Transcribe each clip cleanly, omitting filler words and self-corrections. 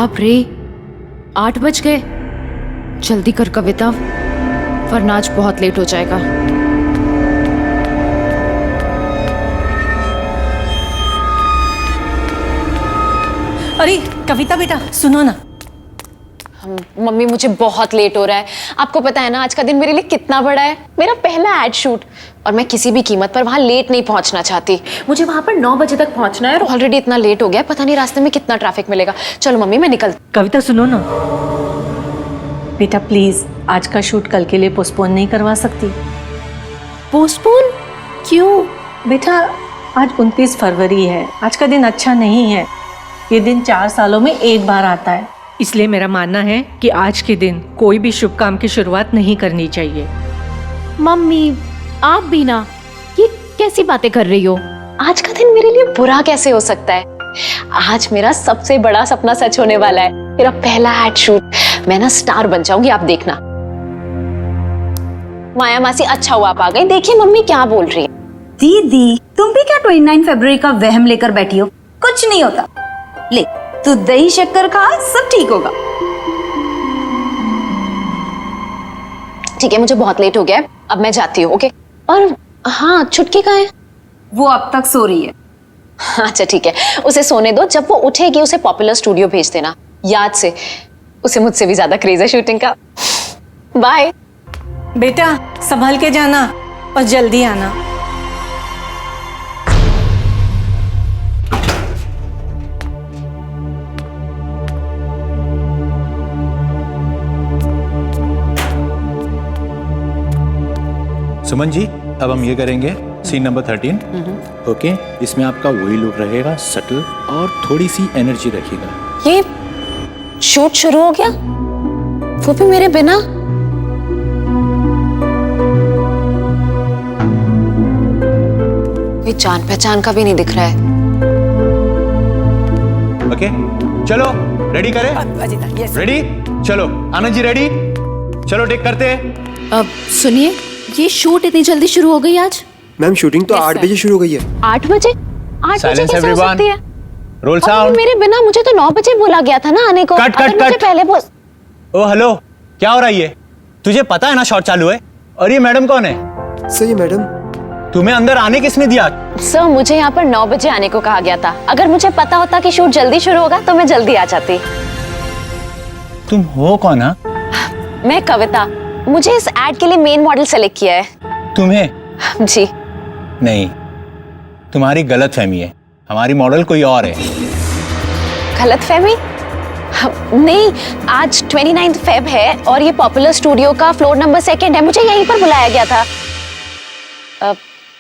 बाप रे, 8 बज गए। जल्दी कर कविता, वरना आज बहुत लेट हो जाएगा। अरे कविता बेटा सुनो ना। मम्मी मुझे बहुत लेट हो रहा है। आपको पता है ना आज का दिन मेरे लिए कितना बड़ा है। मेरा पहला एड शूट और मैं किसी भी कीमत पर वहां लेट नहीं पहुंचना चाहती। मुझे वहां पर 9 बजे तक पहुंचना है और ऑलरेडी इतना लेट हो गया है, पता नहीं रास्ते में कितना ट्रैफिक मिलेगा। चलो मम्मी मैं निकल। कविता सुनो ना बेटा, प्लीज आज का शूट कल के लिए पोस्टपोन नहीं करवा सकती? पोस्टपोन क्यों? बेटा आज 29 फरवरी है, आज का दिन अच्छा नहीं है। ये दिन 4 सालों में एक बार आता है, इसलिए मेरा मानना है कि आज के दिन कोई भी शुभ काम की शुरुआत नहीं करनी चाहिए। मम्मी आप भी ना, ये कैसी बातें कर रही हो? आज का दिन मेरे लिए बुरा कैसे हो सकता है? आज मेरा सबसे बड़ा सपना सच होने वाला है, मेरा पहला एड शूट। मैं ना स्टार बन जाऊंगी, आप देखना। माया मासी अच्छा हुआ आप आ गई। देखिए मम्मी क्या बोल रही है। दीदी तुम भी क्या 29 फरवरी का वहम लेकर बैठी हो? कुछ नहीं होता। ले तू दही शक्कर खा, सब ठीक होगा। ठीक है मुझे बहुत लेट हो गया है, अब मैं जाती हूँ। ओके। और हाँ छुटकी कहाँ है? वो अब तक सो रही है। अच्छा ठीक है, उसे सोने दो। जब वो उठेगी उसे पॉपुलर स्टूडियो भेज देना, याद से। उसे मुझसे भी ज्यादा क्रेज है शूटिंग का। बाय बेटा संभल के जाना और जल्दी आना। सुमन जी अब हम ये करेंगे सीन नंबर 13। ओके, इसमें आपका वही लुक रहेगा, सटल और थोड़ी सी एनर्जी रखिएगा। ये शूट शुरू हो गया, वो भी मेरे बिना। कोई जान पहचान का भी नहीं दिख रहा है। ओके चलो रेडी करें? रेडी? चलो आनंद जी रेडी? चलो टेक करते हैं। अब सुनिए, ये शूट इतनी जल्दी शुरू हो गई आज? मैम शूटिंग तो 8 बजे शुरू हो गई है। 8 बजे? 8 बजे Silence कैसे हो everyone. सकती है? रोल और साउंड। मेरे बिना मुझे तो 9 बजे बोला गया था ना आने को। कट, अगर कट, मुझे कट। पहले बोल। ओ हेलो, क्या हो रहा है ये? तुझे पता है ना शॉट चालू है? और ये मैडम कौन है? सही है मैडम। तुम्हें अंदर आने किसने दिया? सर मुझे यहाँ पर 9 बजे आने को कहा गया था। अगर मुझे पता होता कि शूट जल्दी शुरू होगा तो मैं जल्दी आ जाती। तुम हो कौन? हा? मैं कविता, मुझे इस एड के लिए मेन मॉडल सेलेक्ट किया है। तुम्हें? जी नहीं, तुम्हारी गलत फहमी है। हमारी मॉडल कोई और है। गलत फहमी? नहीं, आज 29 फेब है और ये पॉपुलर स्टूडियो का फ्लोर नंबर 2 है। मुझे यहीं पर बुलाया गया था।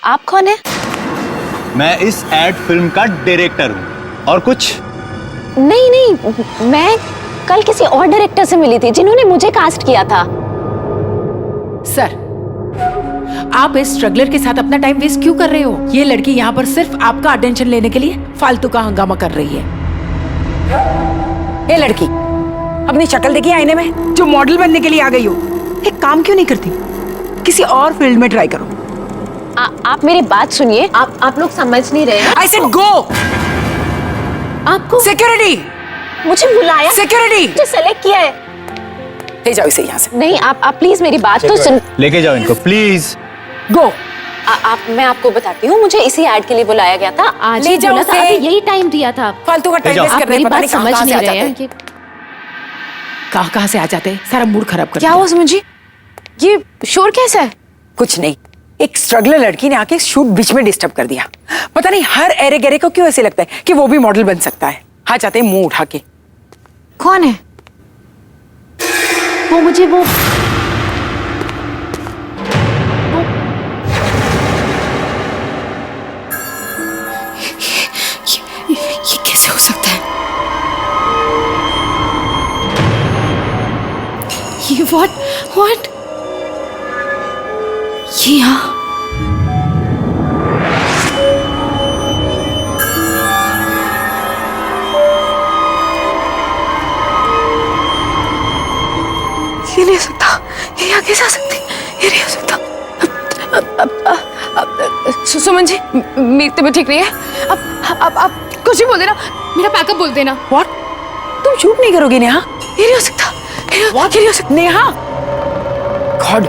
आप कौन है? मैं इस एड फिल्म का डायरेक्टर हूँ। और कुछ? नहीं नहीं, मैं कल किसी और डायरेक्टर से मिली थी जिन्होंने मुझे कास्ट किया था। सर, आप इस स्ट्रगलर के साथ अपना टाइम वेस्ट क्यों कर रहे हो? ये लड़की यहाँ पर सिर्फ आपका अटेंशन लेने के लिए फालतू का हंगामा कर रही है। ये लड़की अपनी शक्ल देखी आईने में, जो मॉडल बनने के लिए आ गई हो। एक काम क्यों नहीं करती? किसी और फील्ड में ट्राई करो। आप मेरी बात सुनिए। आप लोग समझ नहीं रहे हैं। I said go. आपको सिक्योरिटी, मुझे बुलाया, सिक्योरिटी मुझे सेलेक्ट किया है। ले जाओ इसे यहाँ से। नहीं आप प्लीज मेरी बात तो सुन। लेके जाओ इनको प्लीज। गो। मैं आपको बताती हूँ, मुझे इसी एड के लिए बुलाया गया था। आज ले ही जाओ बोला था, उसे। अभी यही टाइम दिया था। फालतू का टाइम जाओ। वेस्ट आप कर रहे मेरी हैं, पता बात नहीं समझ कहाँ नहीं से आ रहे हैं। जाते हैं। कहाँ से आ जाते हैं, सारा मूड खराब कर क्या हुआ सुमन जी? ये शोर कैसा है? कुछ नहीं, एक स्ट्रगलर लड़की ने आके शूट बीच में डिस्टर्ब कर दिया। पता नहीं हर एरे गहरे को क्यों ऐसे लगता है कि वो भी मॉडल बन सकता है। हाँ जाते हैं मुंह उठा के। कौन है वो? मुझे वो ये कैसे हो सकता है? ये व्हाट ये यहाँ? ये नहीं हो सकता, ये यहाँ कैसे आ सकती? ये नहीं हो सकता। सुमन जी मेरी तबीयत ठीक नहीं है। अब कुछ भी बोल देना, मेरा पैकअप बोल देना। व्हाट? तुम शूट नहीं करोगी नेहा? ये नहीं हो सकता, ये नहीं हो सकता। नेहा, गॉड,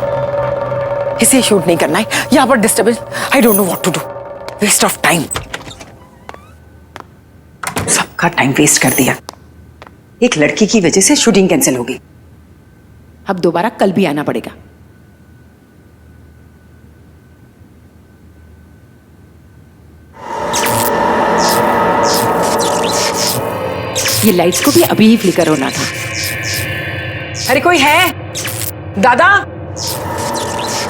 इसे शूट नहीं करना है। यहाँ पर disturbance, I don't know what to do. Waste of time, सबका टाइम वेस्ट कर दिया। एक लड़की की वजह से शूटिंग कैंसिल होगी। अब दोबारा कल भी आना पड़ेगा। ये लाइट्स को भी अभी ही फ्लिकर होना था। अरे कोई है? दादा,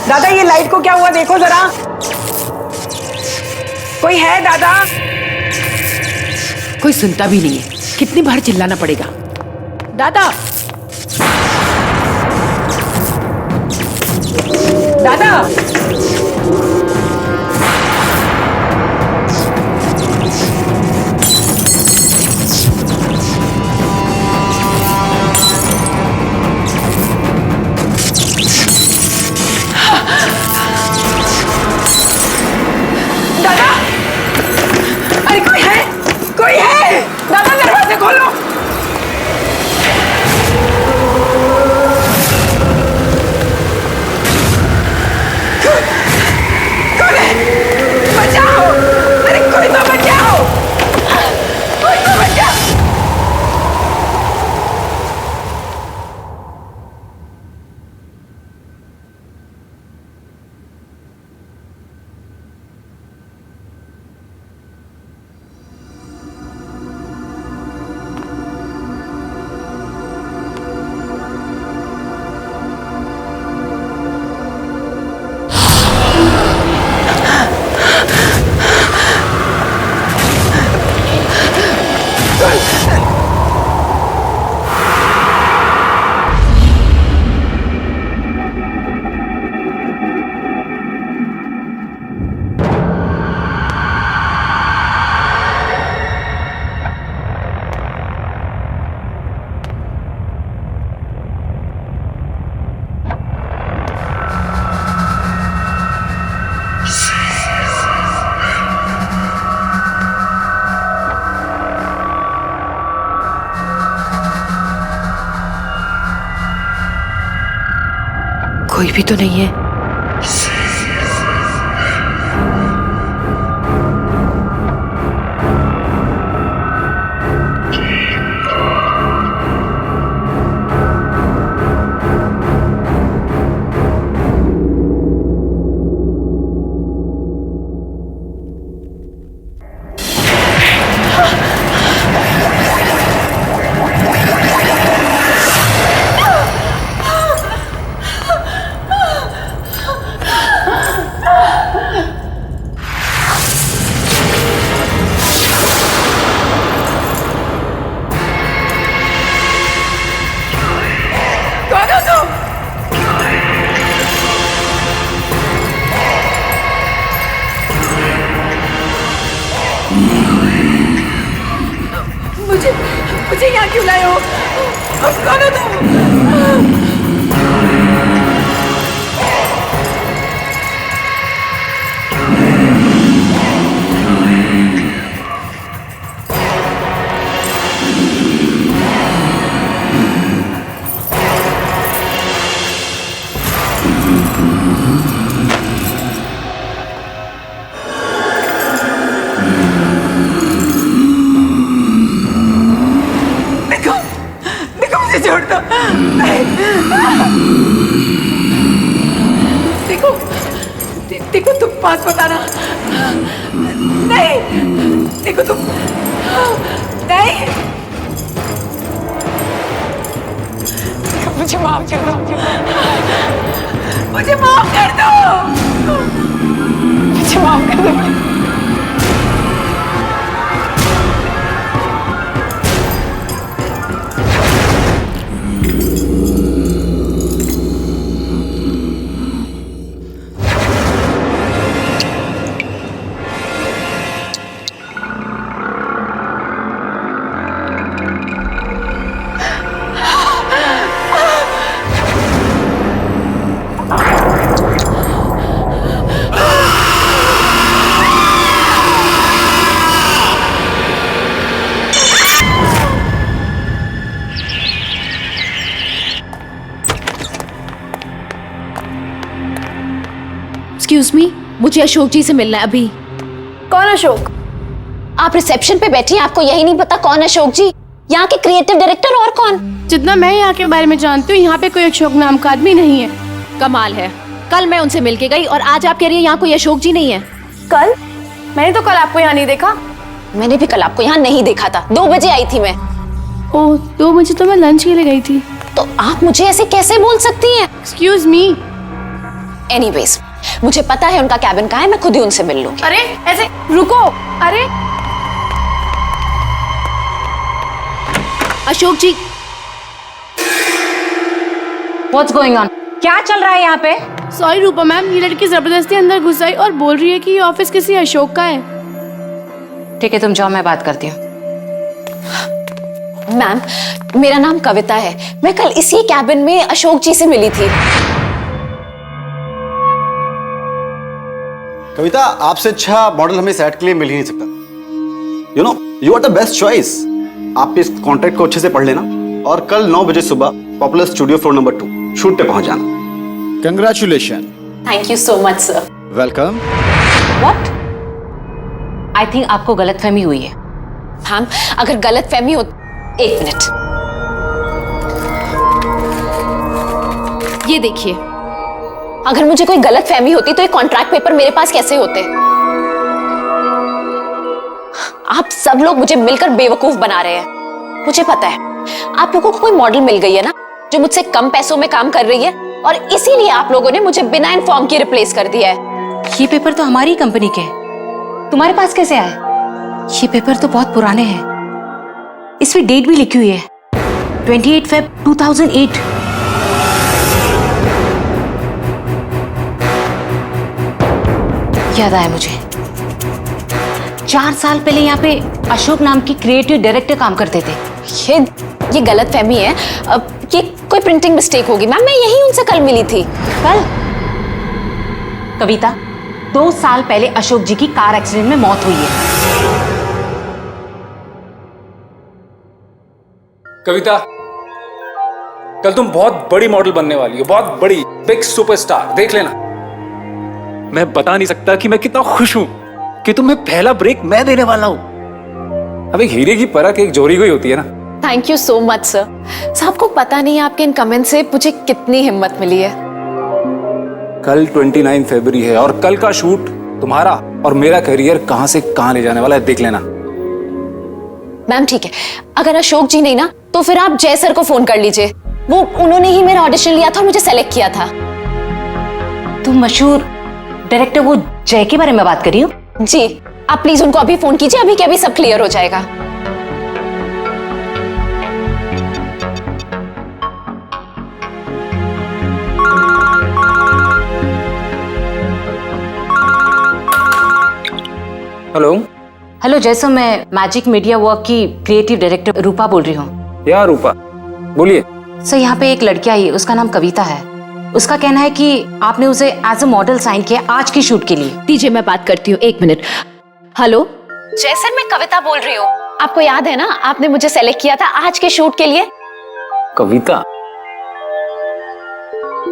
दादा ये लाइट को क्या हुआ देखो जरा। कोई है दादा? कोई सुनता भी नहीं है, कितनी बार चिल्लाना पड़ेगा। दादा, दादा, दादा, अरे कोई है? कोई है? दादा दरवाजे खोलो। कौन है? बचाओ! अरे कोई तो बचाओ! कोई तो बचाओ! कोई भी तो नहीं है। मुझे यहाँ क्यों लाए हो? कौन हो तुम? छोड़ दो। देखो देखो तुम पास बताना। नहीं देखो तुम नहीं। मुझे माफ कर दो। मुझे माफ कर दो। मुझे माफ कर दो। एक्सक्यूज मी, मुझे अशोक जी से मिलना है अभी। कौन अशोक? आप रिसेप्शन पे बैठी हैं, आपको यही नहीं पता कौन अशोक जी? यहाँ के क्रिएटिव डायरेक्टर और कौन? जितना मैं यहाँ के बारे में जानती हूँ, यहाँ पे कोई अशोक नाम का आदमी नहीं है। कमाल है, कल मैं उनसे मिल के गई और आज आप कह रही है यहाँ कोई अशोक जी नहीं है। कल? मैंने तो कल आपको यहाँ नहीं देखा। मैंने भी कल आपको यहाँ नहीं देखा था, 2 बजे आई थी मैं। ओह, 2 बजे तो मैं लंच के लिए गई थी। तो आप मुझे ऐसे कैसे बोल सकती हैं? Excuse me. एनीवेज, मुझे पता है उनका कैबिन कहाँ है, मैं खुद ही उनसे मिल लूंगी। अरे ऐसे रुको। अरे अशोक जी, व्हाट्स गोइंग ऑन? क्या चल रहा है यहाँ पे? सॉरी रूपा मैम, ये लड़की जबरदस्ती अंदर घुस आई और बोल रही है कि ये ऑफिस किसी अशोक का है। ठीक है, तुम जाओ, मैं बात करती हूँ। मैम, मेरा नाम कविता है, मैं कल इसी कैबिन में अशोक जी से मिली थी। कविता, आपसे अच्छा मॉडल हमें सेट के लिए मिल ही नहीं सकता। You know, you are the best choice. आप इस कॉन्ट्रैक्ट को अच्छे से पढ़ लेना और कल 9 बजे सुबह popular studio floor number 2 shoot पे पहुंच जाना। Congratulation. Thank you so much sir. Welcome. What? I think आपको गलतफहमी हुई है। मैम, अगर गलत फहमी हो, 1 मिनट। ये देखिए, अगर मुझे कोई गलत फहमी होती तो ये कॉन्ट्रैक्ट पेपर मेरे पास कैसे होते? आप सब लोग मुझे मिलकर बेवकूफ बना रहे हैं। मुझे पता है आप लोगों को कोई मॉडल मिल गई है ना, जो मुझसे कम पैसों में काम कर रही है, और इसीलिए आप लोगों ने मुझे बिना इन्फॉर्म किए रिप्लेस कर दिया है। ये पेपर तो हमारी कंपनी के हैं, तुम्हारे पास कैसे आए? ये पेपर तो बहुत पुराने हैं, इसमें डेट भी लिखी हुई है, 28 फेब 2008। याद आया मुझे, 4 साल पहले यहाँ पे अशोक नाम की क्रिएटिव डायरेक्टर काम करते थे। ये गलत फहमी है, ये कोई प्रिंटिंग मिस्टेक होगी। मैम, मैं यही उनसे कल मिली थी। कल? कविता, 2 साल पहले अशोक जी की कार एक्सीडेंट में मौत हुई है। कविता, कल तुम बहुत बड़ी मॉडल बनने वाली हो, बहुत बड़ी, बिग सुपरस्टार, देख लेना। मैं बता नहीं सकता कि मैं कितना खुश हूं कि तुम्हें पहला ब्रेक मैं देने वाला हूं। अब एक हीरे की परख एक जोरी को ही होती है ना। Thank you so much sir. आपको पता नहीं आपके इन कमेंट से मुझे कितनी हिम्मत मिली है। कल 29 फरवरी है और कल का शूट तुम्हारा और मेरा करियर कहां से कहां ले जाने वाला है, देख लेना। मैम ठीक है, अगर अशोक जी नहीं ना, तो फिर आप जय सर को फोन कर लीजिए। वो उन्होंने ही मेरा ऑडिशन लिया था और मुझे सेलेक्ट किया था। तुम मशहूर डायरेक्टर वो जय के बारे में बात कर रही हो? जी, आप प्लीज उनको अभी फोन कीजिए, अभी के अभी सब क्लियर हो जाएगा। हेलो। हेलो जय सर, मैं मैजिक मीडिया वर्क की क्रिएटिव डायरेक्टर रूपा बोल रही हूँ। या रूपा, बोलिए। सर, यहाँ पे एक लड़की आई है, उसका नाम कविता है। उसका कहना है कि आपने उसे एज अ मॉडल साइन किया आज की शूट के लिए। दीजिए मैं बात करती हूँ, 1 मिनट। हेलो जय सर, मैं कविता बोल रही हूँ। आपको याद है ना, आपने मुझे सेलेक्ट किया था आज के शूट के लिए। कविता?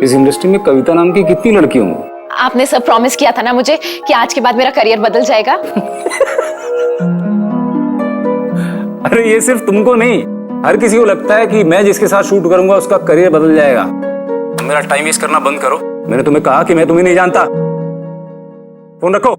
इस इंडस्ट्री में कविता नाम की कितनी लड़की होंगी? आपने सब प्रॉमिस किया था ना मुझे कि आज के बाद मेरा करियर बदल जाएगा। अरे ये सिर्फ तुमको नहीं, हर किसी को लगता है कि मैं जिसके साथ शूट करूंगा उसका करियर बदल जाएगा। मेरा टाइम वेस्ट करना बंद करो। मैंने तुम्हें कहा कि मैं तुम्हें नहीं जानता। फोन रखो।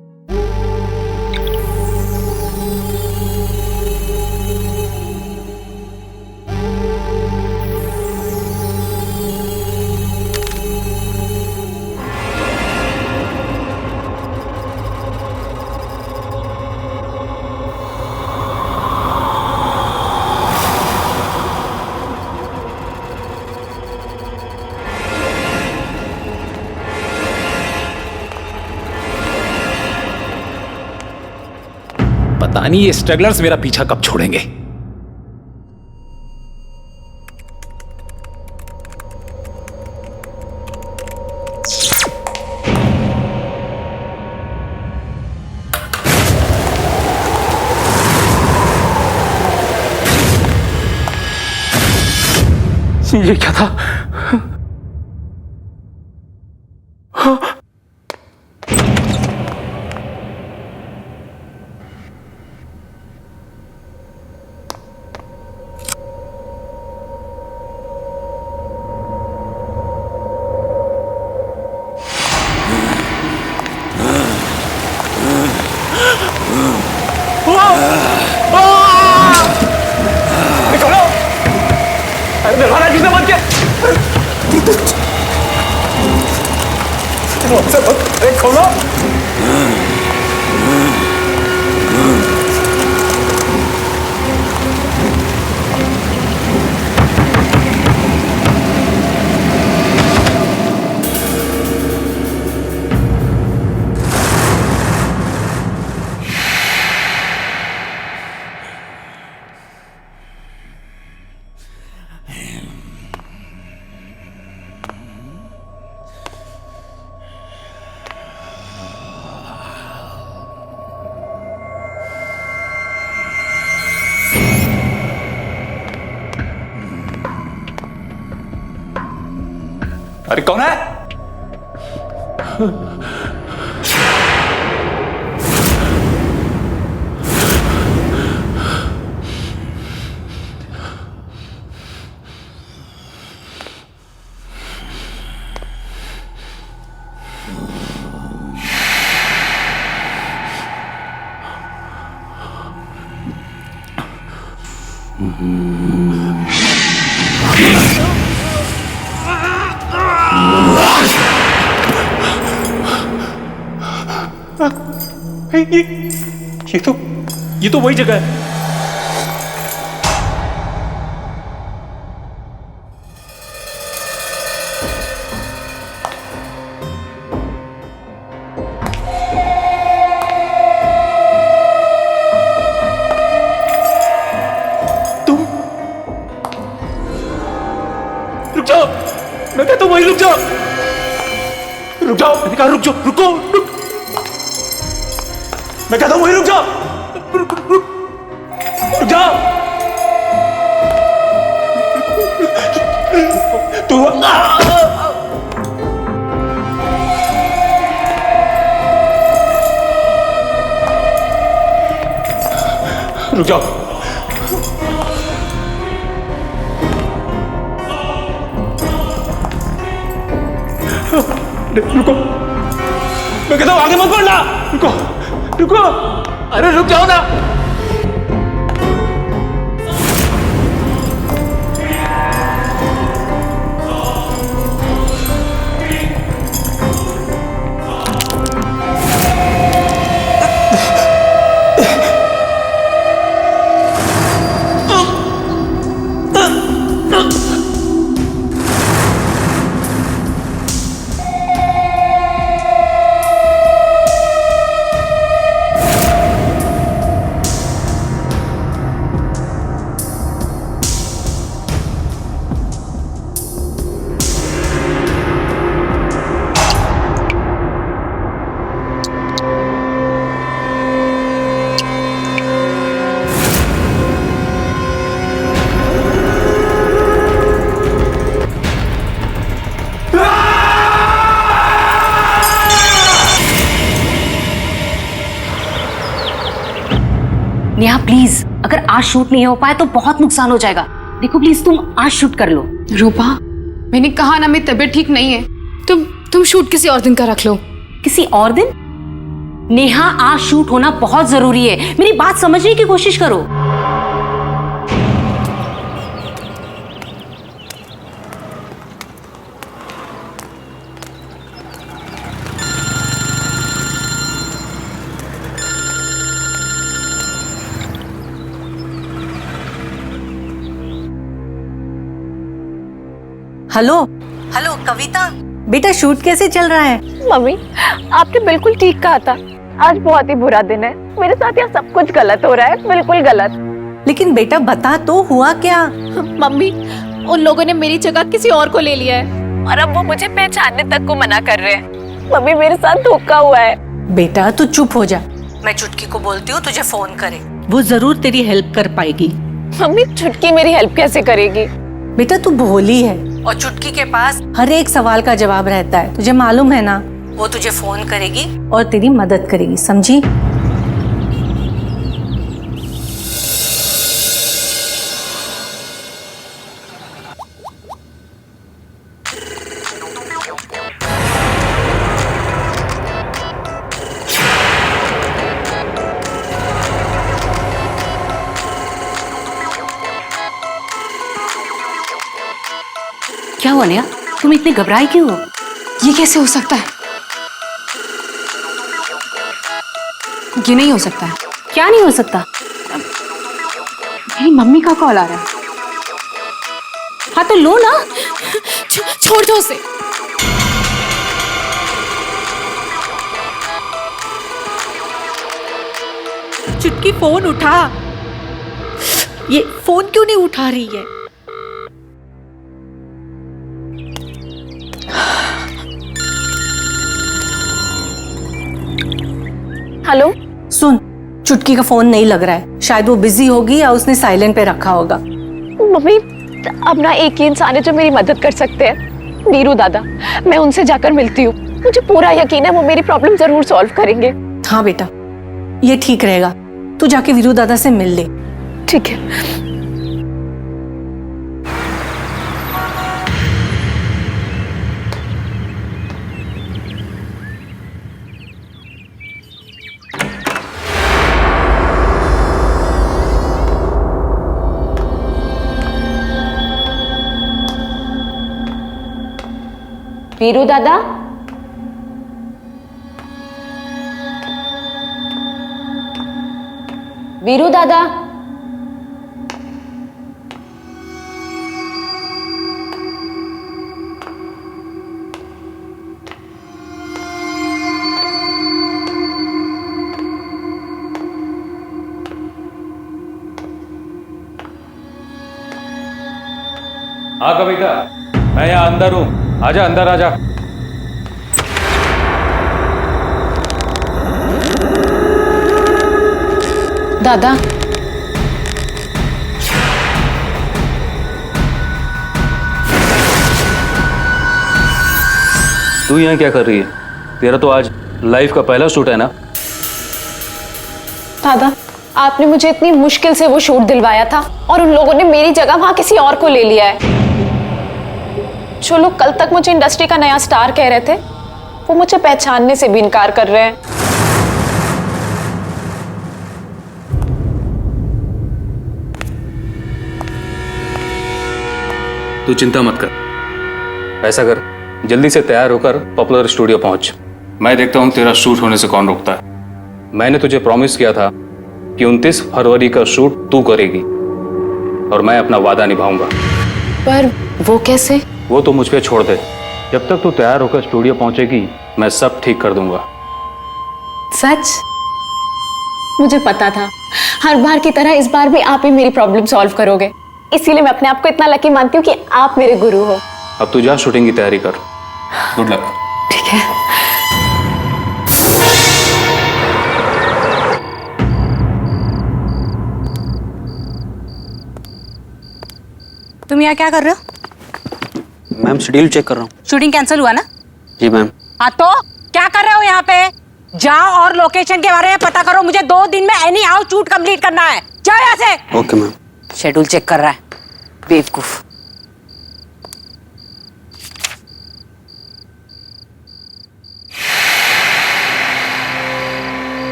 पता नहीं ये स्ट्रगलर्स मेरा पीछा कब छोड़ेंगे। ये क्या था? निर्वाणा जी ने मत किया। अरे खोलो। अरे कौन है? ये तो वही जगह है। तुम रुक जाओ, मैं कहता हूं वही रुक जाओ। रुक जाओ, मैंने कहा रुक जाओ, रुको रुक। मैं कहता हूं वही रुक जाओ। रुक जाओ। तू रुक जाओ। रुको, मैं कहता हूं आगे मत बढ़ना। रुको रुको, अरे रुक जाओ ना। नेहा प्लीज, अगर आज शूट नहीं हो पाए तो बहुत नुकसान हो जाएगा। देखो प्लीज तुम आज शूट कर लो। रूपा, मैंने कहा ना मेरी तबीयत ठीक नहीं है। तुम शूट किसी और दिन का रख लो। किसी और दिन? नेहा आज शूट होना बहुत जरूरी है, मेरी बात समझने की कोशिश करो। हेलो हेलो कविता, बेटा शूट कैसे चल रहा है? मम्मी, आपने बिल्कुल ठीक कहा था। आज बहुत ही बुरा दिन है। मेरे साथ यहाँ सब कुछ गलत हो रहा है, बिल्कुल गलत। लेकिन बेटा बता तो हुआ क्या? मम्मी, उन लोगों ने मेरी जगह किसी और को ले लिया है और अब वो मुझे पहचानने तक को मना कर रहे हैं। मम्मी, मेरे साथ धोखा हुआ है। बेटा तू चुप हो जा, मैं चुटकी को बोलती हूँ तुझे फोन करे, वो जरूर तेरी हेल्प कर पाएगी। मम्मी, चुटकी मेरी हेल्प कैसे करेगी? बेटा तू भोली है और चुटकी के पास हर एक सवाल का जवाब रहता है, तुझे मालूम है ना। वो तुझे फोन करेगी और तेरी मदद करेगी, समझी? हुआ नेहा? तुम इतनी घबराई क्यों हो? ये कैसे हो सकता है? ये नहीं हो सकता है। क्या नहीं हो सकता? मेरी मम्मी का कॉल आ रहा है। हाँ तो लो ना। छोड़ दो उसे। चुटकी फोन उठा। ये फोन क्यों नहीं उठा रही है? हेलो। सुन, चुटकी का फोन नहीं लग रहा है। शायद वो बिजी होगी या उसने साइलेंट पे रखा होगा। मम्मी, अब ना एक ही इंसान है जो मेरी मदद कर सकते हैं, वीरू दादा। मैं उनसे जाकर मिलती हूँ। मुझे पूरा यकीन है वो मेरी प्रॉब्लम जरूर सॉल्व करेंगे। हाँ बेटा, ये ठीक रहेगा। तू जाके वीरू दादा से मिल ले। ठीक है। वीरू दादा, वीरू दादा, हाँ कविता, मैं यहाँ अंदर हूँ। आजा अंदर आजा। दादा, तू यहाँ क्या कर रही है? तेरा तो आज लाइफ का पहला शूट है ना? दादा, आपने मुझे इतनी मुश्किल से वो शूट दिलवाया था और उन लोगों ने मेरी जगह वहां किसी और को ले लिया है। जो लोग कल तक मुझे इंडस्ट्री का नया स्टार कह रहे थे, वो मुझे पहचानने से भी इनकार कर रहे हैं। तू चिंता मत कर। ऐसा कर, जल्दी से तैयार होकर पॉपुलर स्टूडियो पहुंच। मैं देखता हूं तेरा शूट होने से कौन रोकता है। मैंने तुझे प्रॉमिस किया था कि 29 फरवरी का शूट तू करेगी और मैं अपना वादा निभाऊंगा। पर वो कैसे? वो तो मुझ पे छोड़ दे। जब तक तू तैयार होकर स्टूडियो पहुंचेगी, मैं सब ठीक कर दूंगा। सच? मुझे पता था हर बार की तरह इस बार भी आप ही मेरी प्रॉब्लम सॉल्व करोगे। इसीलिए मैं अपने आप को इतना लकी मानती हूँ कि आप मेरे गुरु हो। अब तू जा शूटिंग की तैयारी कर। Good luck. ठीक है। तुम यहाँ क्या कर रहे हो? मैम शेड्यूल चेक कर रहा हूँ। शूटिंग कैंसिल हुआ ना? जी मैम। हाँ तो क्या कर रहे हो यहाँ पे? जाओ और लोकेशन के बारे में पता करो। मुझे 2 दिन में एनी हाउ शूट कंप्लीट करना है। जाओ यहाँ से। Okay ma'am. शेड्यूल चेक कर रहा है, बेवकूफ।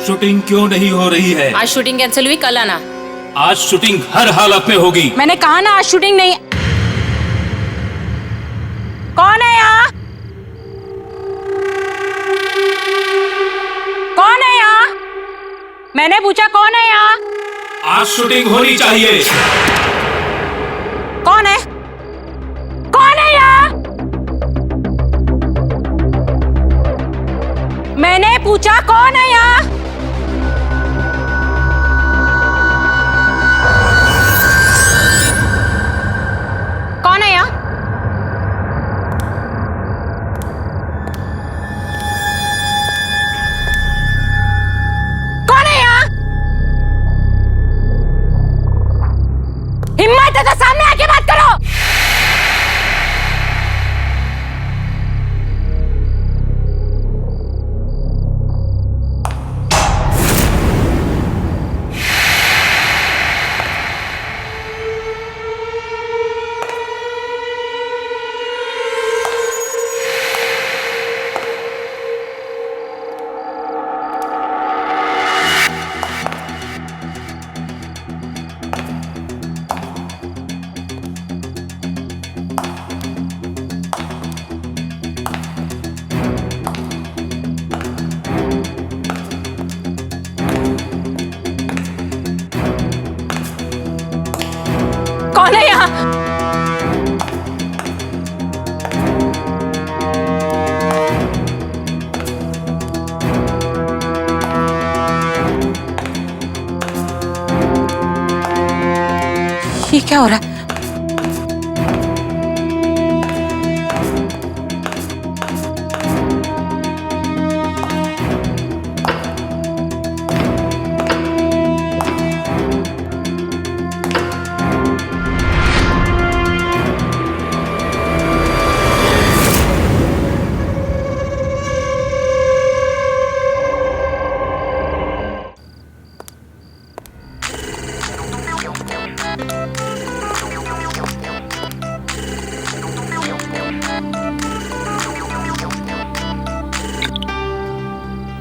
शूटिंग क्यों नहीं हो रही है? आज शूटिंग कैंसिल हुई, कल आना। आज शूटिंग हर हालत में होगी। मैंने कहा ना आज शूटिंग नहीं। कौन है यहाँ? कौन है यहाँ? मैंने पूछा कौन है यहाँ? आज शूटिंग होनी चाहिए। कौन है? कौन है यहाँ? मैंने पूछा कौन है यहाँ? कौन है यहाँ? कौन है यहाँ? हिम्मत है तो सामने आके बात करो। कौन है यहाँ? ये क्या हो रहा है?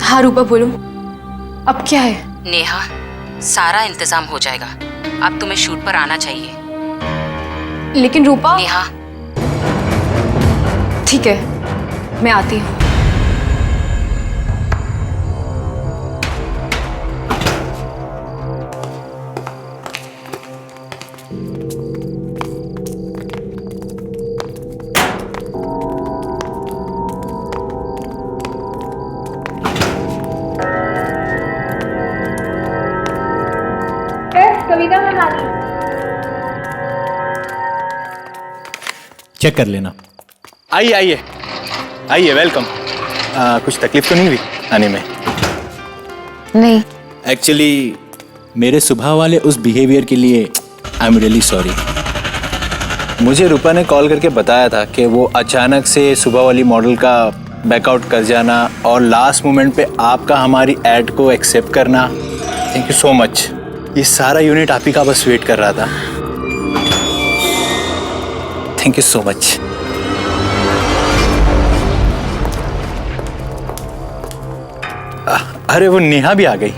हाँ रूपा बोलो, अब क्या है? नेहा, सारा इंतजाम हो जाएगा। अब तुम्हें शूट पर आना चाहिए। लेकिन रूपा। नेहा, ठीक है, मैं आती हूँ। कविता मैं आ रही। चेक कर लेना। आइए आइए आइए, वेलकम। कुछ तकलीफ तो नहीं हुई आने में? नहीं। एक्चुअली मेरे सुबह वाले उस बिहेवियर के लिए आई एम रियली सॉरी। मुझे रूपा ने कॉल करके बताया था कि वो अचानक से सुबह वाली मॉडल का बैकआउट कर जाना और लास्ट मोमेंट पे आपका हमारी ऐड को एक्सेप्ट करना। Thank you so much. ये सारा यूनिट आप ही का बस वेट कर रहा था। Thank you so much. अरे वो नेहा भी आ गई।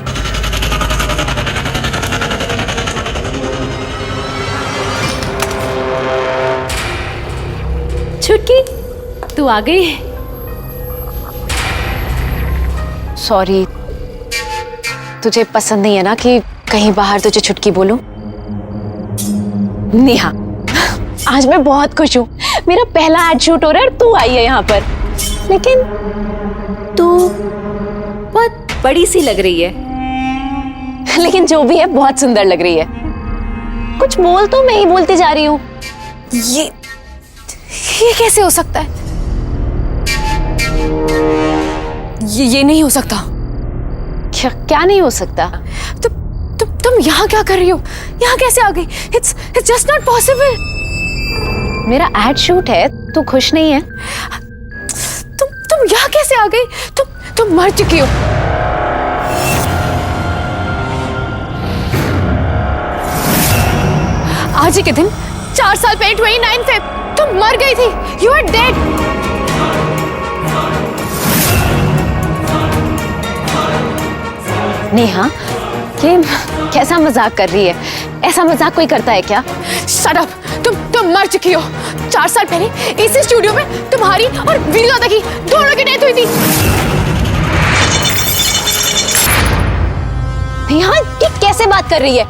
छुटकी, तू आ गई। सॉरी, तुझे पसंद नहीं है ना कि कहीं बाहर तुझे छुटकी बोलूं? नेहा, आज मैं बहुत खुश हूँ। मेरा पहला एड शूट हो रहा है और तू आई है यहाँ पर। लेकिन तू बहुत बड़ी सी लग रही है। लेकिन जो भी है बहुत सुंदर लग रही है। कुछ बोल तो, मैं ही बोलती जा रही हूँ। ये कैसे हो सकता है? ये नहीं हो सकता। क्या नहीं हो सकता? तुम यहाँ क्या कर रही हो? यहाँ कैसे आ गई? It's just not possible. मेरा एड शूट है, तू खुश नहीं है? तुम यहाँ कैसे आ गई? तुम मर चुकी हो। आज ही के दिन 4 साल पहले 29 फेब तुम मर गई थी। You are dead. नेहा, ये कैसा मजाक कर रही है? ऐसा मजाक कोई करता है क्या? Shut up! तुम मर चुकी हो। 4 साल पहले इसी स्टूडियो में तुम्हारी और वीरू दादा की दोनों की डेथ हुई थी। नेहा, ये कैसे बात कर रही है?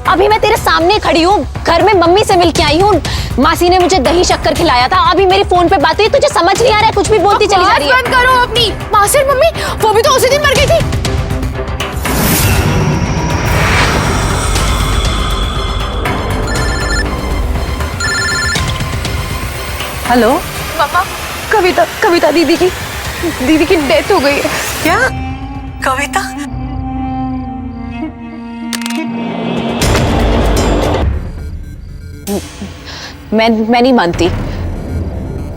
अभी मैं तेरे सामने खड़ी हूँ, घर में मम्मी से मिल के आई हूँ। मासी ने मुझे दही शक्कर खिलाया था। अभी मेरी फोन पे बात हुई। तुझे समझ नहीं आ रहा है? कुछ भी बोलती चली जा रही है। बंद करो अपनी। मासी और मम्मी वो भी तो उसी दिन मर गई थी। हेलो पापा, कविता दीदी की डेथ हो गई है। क्या? कविता? मैं नहीं मानती।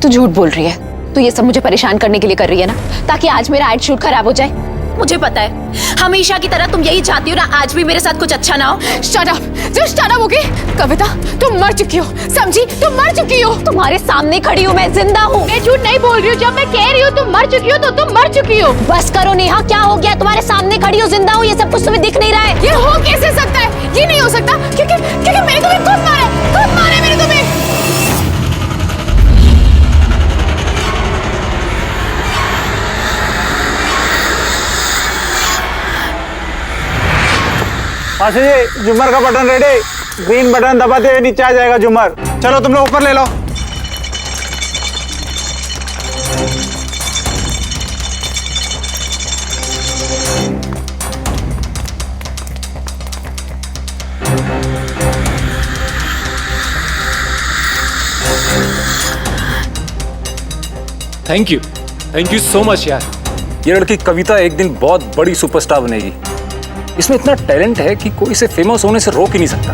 तू झूठ बोल रही है। तू ये सब मुझे परेशान करने के लिए कर रही है ना, ताकि आज मेरा एड शूट खराब हो जाए। मुझे पता है, हमेशा की तरह तुम यही चाहती हो ना, आज भी मेरे साथ कुछ अच्छा ना हो। Shut up, just shut up, okay? Kavita, तुम मर चुकी हो, समझी? तुम मर चुकी हो। तुम्हारे सामने खड़ी हूँ, मैं जिंदा हूँ। मैं झूठ नहीं बोल रही हूँ। जब मैं कह रही हूँ तुम मर चुकी हो तो तुम मर चुकी हो। बस करो नेहा, क्या हो गया? तुम्हारे सामने खड़ी हूँ, जिंदा हूँ, ये सब कुछ तुम्हें दिख नहीं रहा है? ये हो कैसे सकता है? ये नहीं हो सकता, क्योंकि मैंने तुम्हें खुद मारा है मैंने तुम्हें। मासी जी, जुमर का बटन रेडी। ग्रीन बटन दबाते हुए नीचे आ जाएगा झूमर। चलो तुम लोग ऊपर ले लो। थैंक यू सो मच यार। ये लड़की कविता एक दिन बहुत बड़ी सुपरस्टार बनेगी। इसमें इतना टैलेंट है कि कोई इसे फेमस होने से रोक ही नहीं सकता।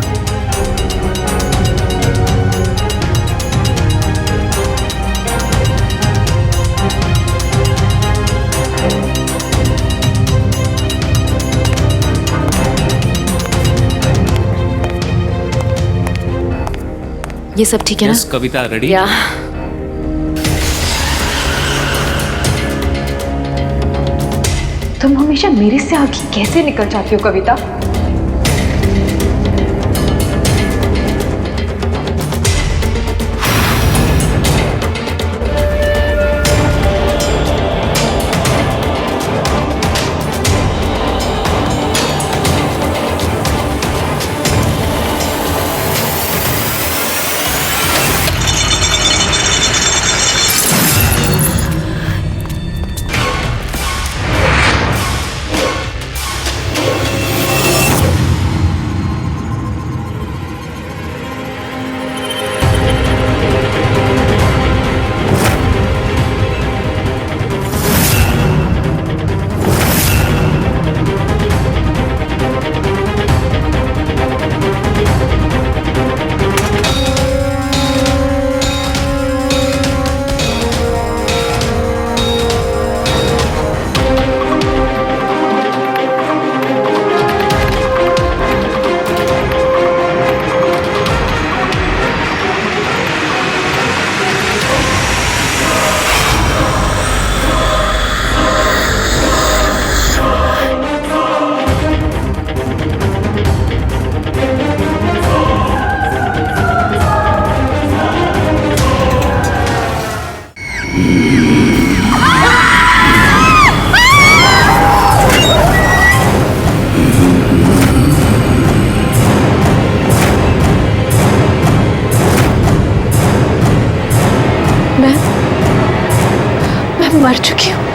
ये सब ठीक है ना? कविता रेडी? या तुम हमेशा मेरे से आगे कैसे निकल जाती हो कविता? मैं मर चुकी हूँ।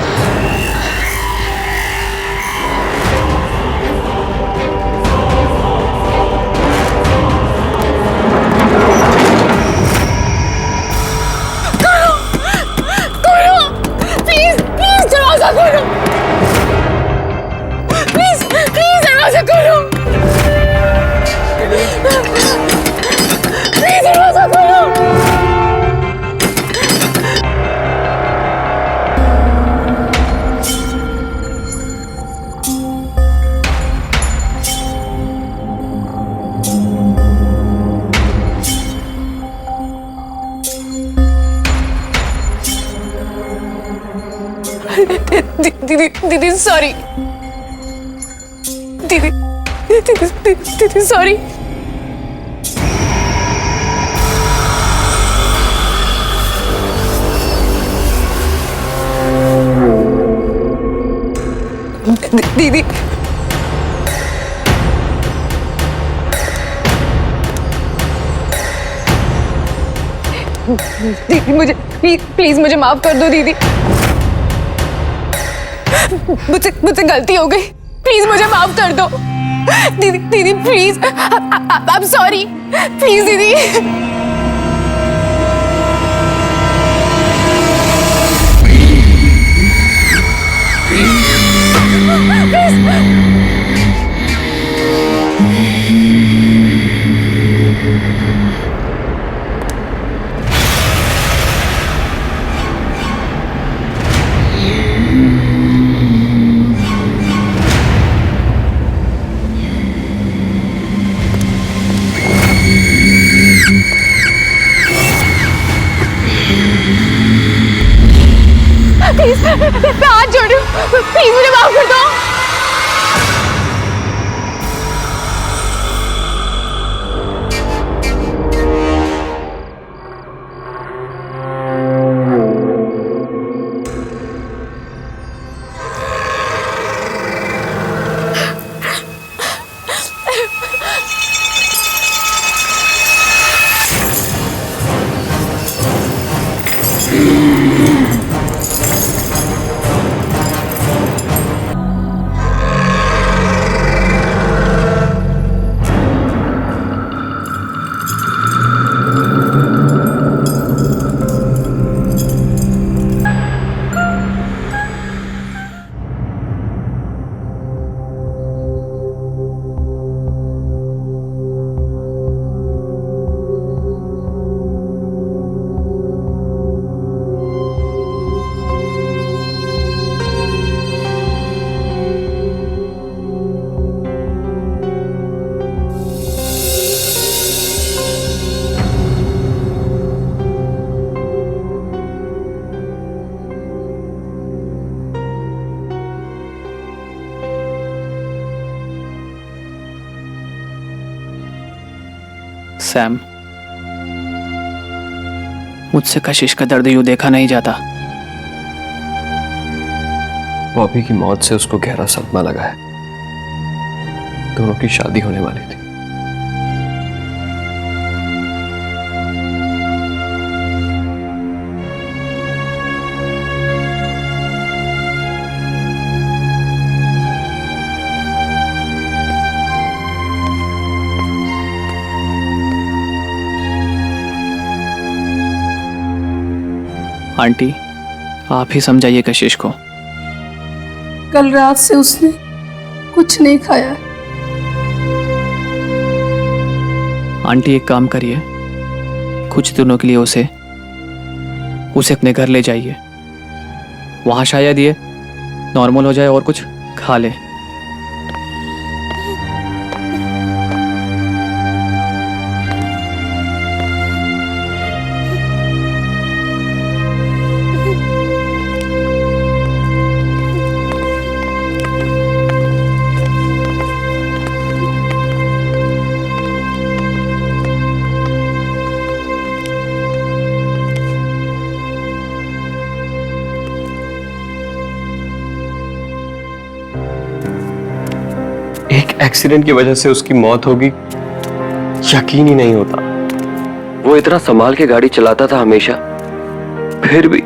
दीदी सॉरी। दीदी सॉरी। दीदी मुझे प्लीज मुझे माफ कर दो दीदी। मुझसे गलती हो गई, प्लीज मुझे माफ कर दो दीदी please. I am sorry, please दीदी। प्लीज मैं हाथ जोड़ रही हूँ, प्लीज मुझे माफ कर दो। सैम, मुझसे कशिश का दर्द यूं देखा नहीं जाता। बॉबी की मौत से उसको गहरा सदमा लगा है। दोनों की शादी होने वाली थी। आंटी, आप ही समझाइए कशिश को। कल रात से उसने कुछ नहीं खाया। आंटी एक काम करिए, कुछ दिनों के लिए उसे अपने घर ले जाइए। वहां शायद ये नॉर्मल हो जाए और कुछ खा ले। एक एक्सीडेंट की वजह से उसकी मौत होगी, यकीन ही नहीं होता। वो इतना संभाल के गाड़ी चलाता था हमेशा, फिर भी।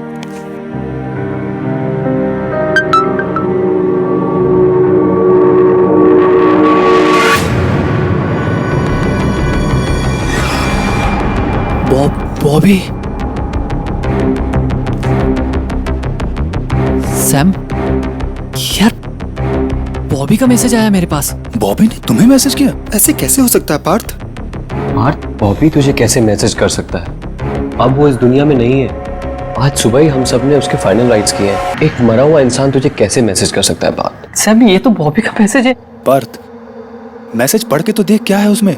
बॉबी, सैम, यार बॉबी का मैसेज आया मेरे पास। बॉबी ने तुम्हें मैसेज किया? ऐसे कैसे हो सकता है पार्थ? बॉबी तुझे कैसे मैसेज कर सकता है? अब वो इस दुनिया में नहीं है। आज सुबह ही हम सब ने उसके फाइनल राइट्स किए हैं। एक मरा हुआ इंसान तुझे कैसे मैसेज कर सकता है पार्थ? सैम, ये तो बॉबी का मैसेज है। पार्थ, मैसेज पढ़ के तो देख क्या है उसमें।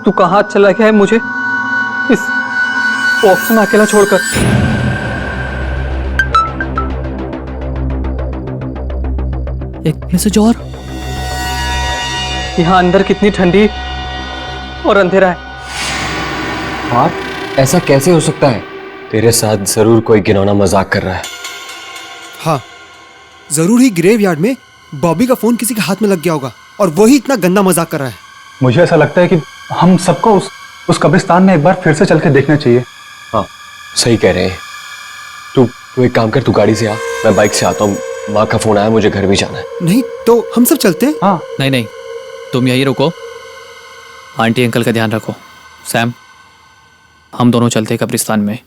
तू कहाँ चला गया है मुझे इस बॉक्स में अकेला छोड़कर? एक मैसेज और। यहाँ अंदर कितनी ठंडी और अंधेरा है। पार्थ, ऐसा कैसे हो सकता है? तेरे साथ जरूर कोई घिनौना मजाक कर रहा है। हाँ, जरूर ही ग्रेवयार्ड में बॉबी का फोन किसी के हाथ में लग गया होगा और वही इतना गंदा मजाक कर रहा है। मुझे ऐसा लगता है कि हम सबको उस कब्रिस्तान में एक बार फिर से चल के देखना चाहिए। हाँ, सही कह रहे हैं। तू एक काम कर, तू गाड़ी से आ, मैं बाइक से आता हूँ। माँ का फोन आया, मुझे घर भी जाना है। नहीं तो हम सब चलते हैं। हाँ, नहीं, तुम यहीं रुको, आंटी अंकल का ध्यान रखो। सैम, हम दोनों चलते हैं कब्रिस्तान में।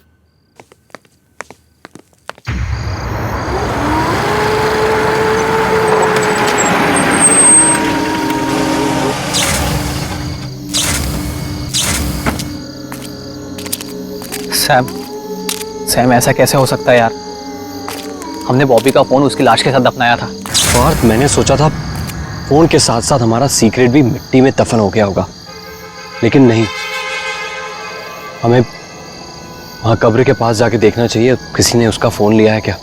सैम, ऐसा कैसे हो सकता है यार? हमने बॉबी का फोन उसकी लाश के साथ दफनाया था। पार्थ, मैंने सोचा था फोन के साथ साथ हमारा सीक्रेट भी मिट्टी में दफन हो गया होगा, लेकिन नहीं। हमें वहां कब्र के पास जाके देखना चाहिए, किसी ने उसका फोन लिया है क्या।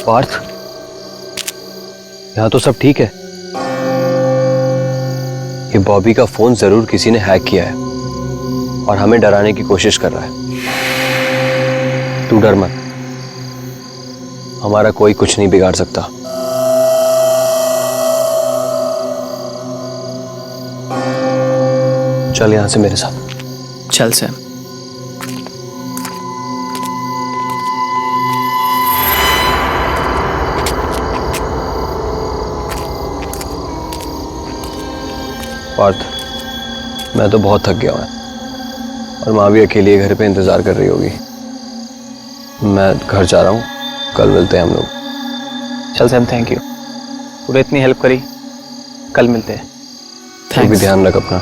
पार्थ, यहाँ तो सब ठीक है। ये बॉबी का फोन जरूर किसी ने हैक किया है और हमें डराने की कोशिश कर रहा है। तू डर मत, हमारा कोई कुछ नहीं बिगाड़ सकता। चल यहां से मेरे साथ। चल सैम। पार्थ, मैं तो बहुत थक गया हूं और माँ भी अकेली घर पे इंतजार कर रही होगी। मैं घर जा रहा हूँ, कल मिलते हैं हम लोग। चल सैम, थैंक यू, तूने इतनी हेल्प करी। कल मिलते हैं। तू भी ध्यान रख अपना।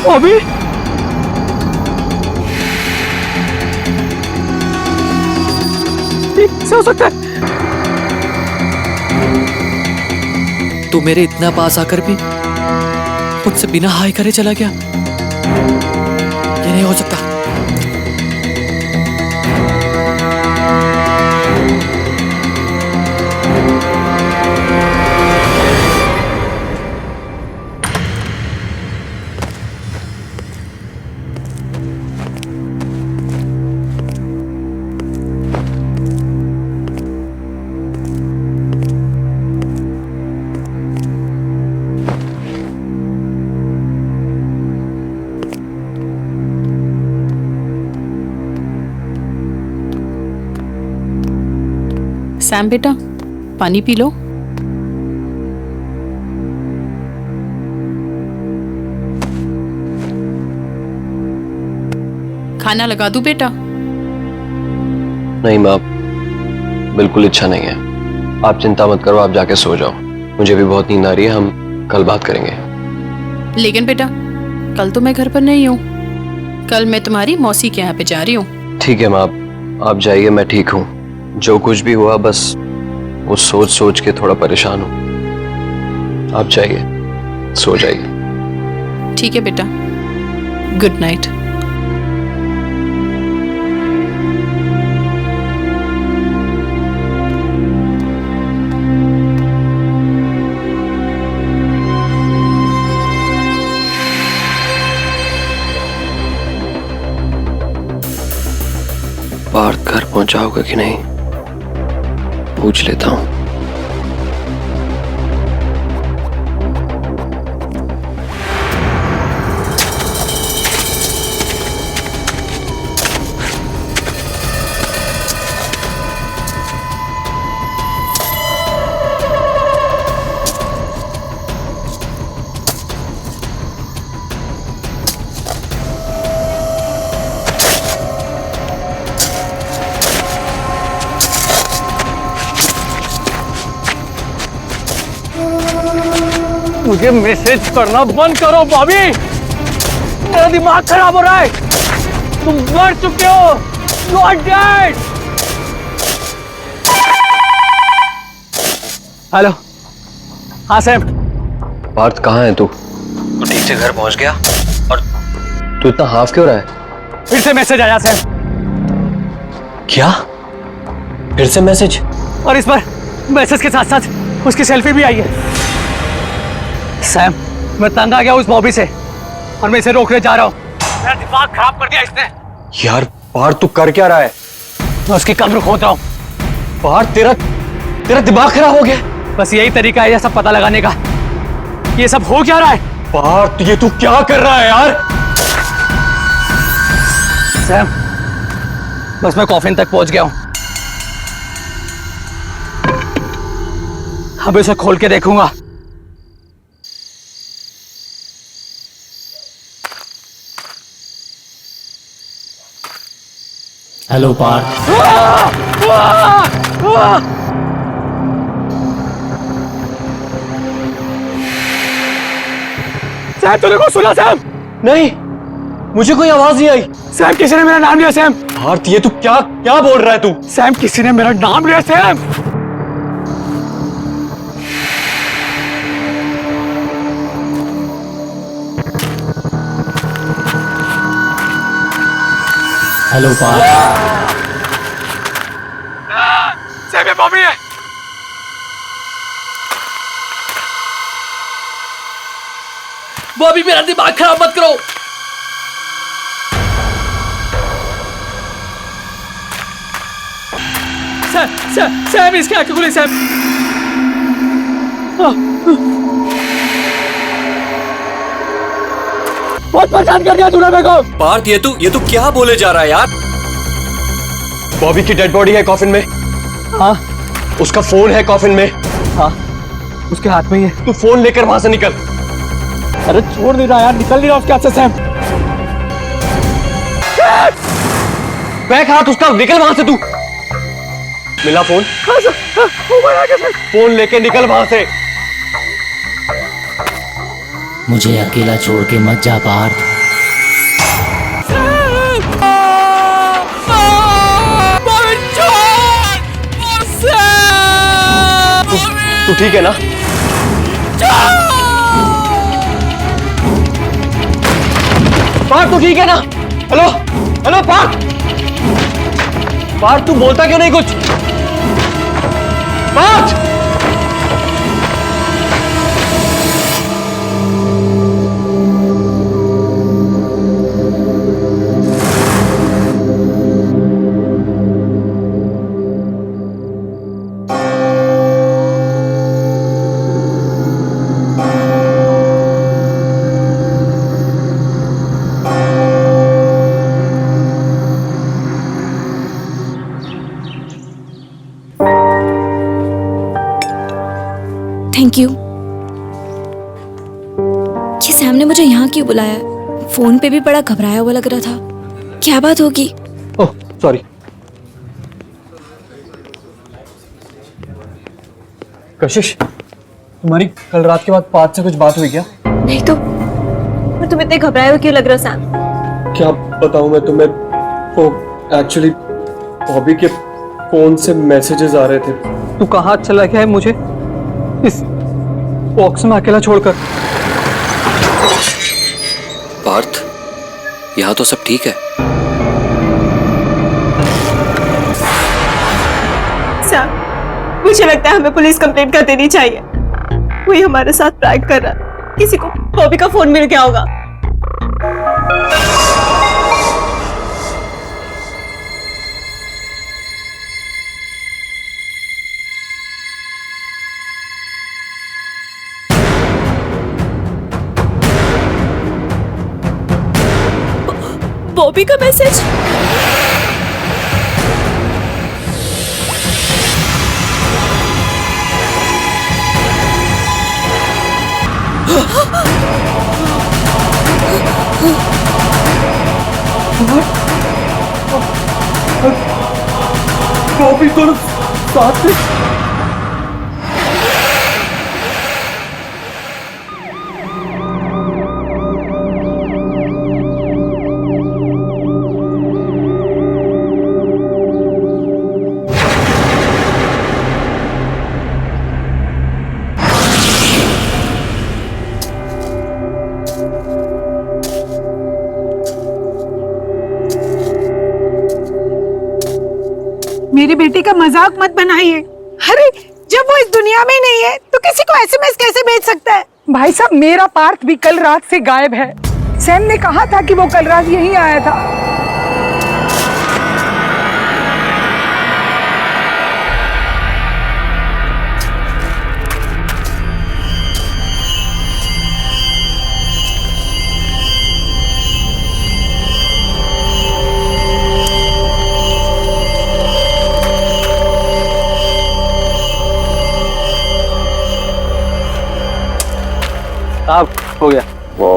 अभी हो सकता है तू मेरे इतना पास आकर भी मुझसे बिना हाय करे चला गया। ये नहीं हो सकता। सैम बेटा, पानी पी लो। खाना लगा दूं बेटा? नहीं माँ, बिल्कुल इच्छा नहीं है। आप चिंता मत करो, आप जाके सो जाओ। मुझे भी बहुत नींद आ रही है, हम कल बात करेंगे। लेकिन बेटा, कल तो मैं घर पर नहीं हूँ। कल मैं तुम्हारी मौसी के यहाँ पे जा रही हूँ। ठीक है माँ, आप जाइए, मैं ठीक हूँ। जो कुछ भी हुआ बस वो सोच सोच के थोड़ा परेशान हूँ। आप जाइए, सो जाइए। ठीक है बेटा, गुड नाइट। पार्थ घर पहुंचाओगे कि नहीं, पूछ लेता हूं। मुझे मैसेज करना बंद करो बॉबी, मेरा दिमाग खराब हो रहा है। तुम मर चुके हो, यू आर डेड। हेलो, हाँ सैम। पार्थ कहाँ है तू? तू ठीक से घर पहुंच गया? और तू इतना हाफ क्यों रहा है? फिर से मैसेज आया सैम। क्या? फिर से मैसेज? और इस पर मैसेज के साथ साथ उसकी सेल्फी भी आई है। सैम, मैं तंग आ गया उस बॉबी से और मैं इसे रोकने जा रहा हूँ। मेरा दिमाग खराब कर दिया इसने। यार पार्थ, तू कर क्या रहा है? मैं उसकी कब्र खोद रहा हूँ। पार्थ, तेरा दिमाग खराब हो गया। बस यही तरीका है ये सब पता लगाने का। ये सब हो क्या रहा है? पार्थ, ये तू क्या कर रहा है यार? सैम, बस मैं कॉफिन तक पहुंच गया हूँ। अब इसे खोल के देखूंगा। हेलो पार्थ। सैम तूने को सुना सैम? नहीं, मुझे कोई आवाज नहीं आई। सैम किसी ने मेरा नाम लिया सैम। भारत ये तू क्या क्या बोल रहा है तू? सैम किसी ने मेरा नाम लिया सैम। हेलो पार्थ। सैम ये बॉबी है। बॉबी मेरा दिमाग खराब मत करो। सैम इसके आंखें खुली सैम। बहुत परेशान कर दिया तूने मेरे को। पार्थ ये तू क्या बोले जा रहा है यार? बॉबी की डेड बॉडी है कॉफिन में। हाँ। उसका फोन है कॉफिन में। हाँ। उसके हाथ में ही है। तू फोन लेकर वहां से निकल। अरे छोड़ नहीं रहा यार, निकल नहीं रहा उसके हाथ से सैम। बैक हाथ उसका, निकल वहां से तू। मिला फोन? फोन लेके निकल वहां से। मुझे अकेला छोड़ के मत जा पार्थ। तू ठीक है ना? पार्थ तू ठीक है ना? Hello hello Partha. पार्थ तू बोलता क्यों नहीं कुछ? Parth thank you. ये सैम ने मुझे यहाँ क्यों बुलाया? फोन पे भी बड़ा घबराया हुआ लग रहा था। क्या बात होगी? Oh sorry. कशिश, तुम्हारी कल रात के बाद पार्थ से कुछ बात हुई क्या? नहीं तो पर तुम इतने घबराए हुए क्यों लग रहे हो सैम? क्या बताऊं मैं तुम्हें, वो एक्चुअली बॉबी के फोन से मैसेजेस आ रहे थे। तू कहाँ चला गया है मुझे इस बॉक्स में अकेला छोड़कर? पार्थ यहाँ तो सब ठीक है। सैम मुझे लगता है हमें पुलिस कंप्लेंट कर देनी चाहिए। कोई हमारे साथ प्रैंक कर रहा है। किसी को बॉबी का फोन मिल गया होगा। बॉबी का मैसेज। बॉबी दोनों साथ में। मेरी बेटी का मजाक मत बनाइए। अरे जब वो इस दुनिया में नहीं है तो किसी को एसएमएस कैसे भेज सकता है? भाई साहब मेरा पार्थ भी कल रात से गायब है। सैम ने कहा था कि वो कल रात यहीं आया था। साहब हो गया। वो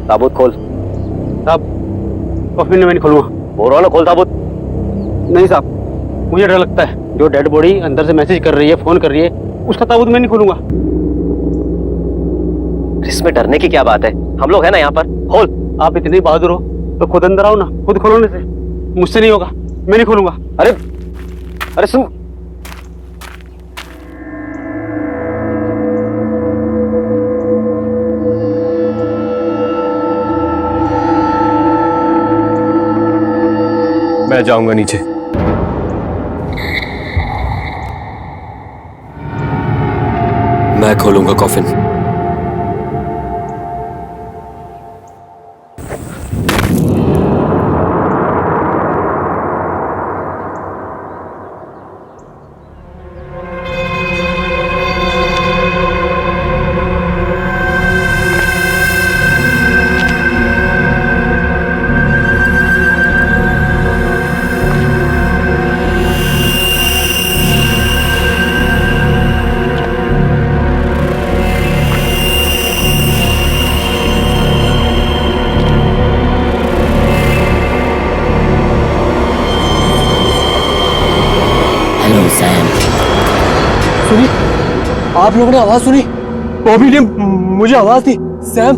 ताबूत खोल। साहब कॉफिन में नहीं खोलूंगा। बोल रहा ना खोल ताबूत। नहीं साहब मुझे डर लगता है। जो डेड बॉडी अंदर से मैसेज कर रही है, फोन कर रही है, उसका ताबूत मैं नहीं खोलूंगा। इसमें डरने की क्या बात है? हम लोग हैं ना यहाँ पर, खोल। आप इतने बहादुर हो तो खुद अंदर आओ ना, खुद खोलने से। मुझसे नहीं होगा, मैं नहीं खोलूंगा। अरे अरे सुन, मैं जाऊंगा नीचे। मैं खोलूंगा कॉफिन। सुनी, आप लोगों ने आवाज सुनी? बॉबी ने मुझे आवाज दी। सैम?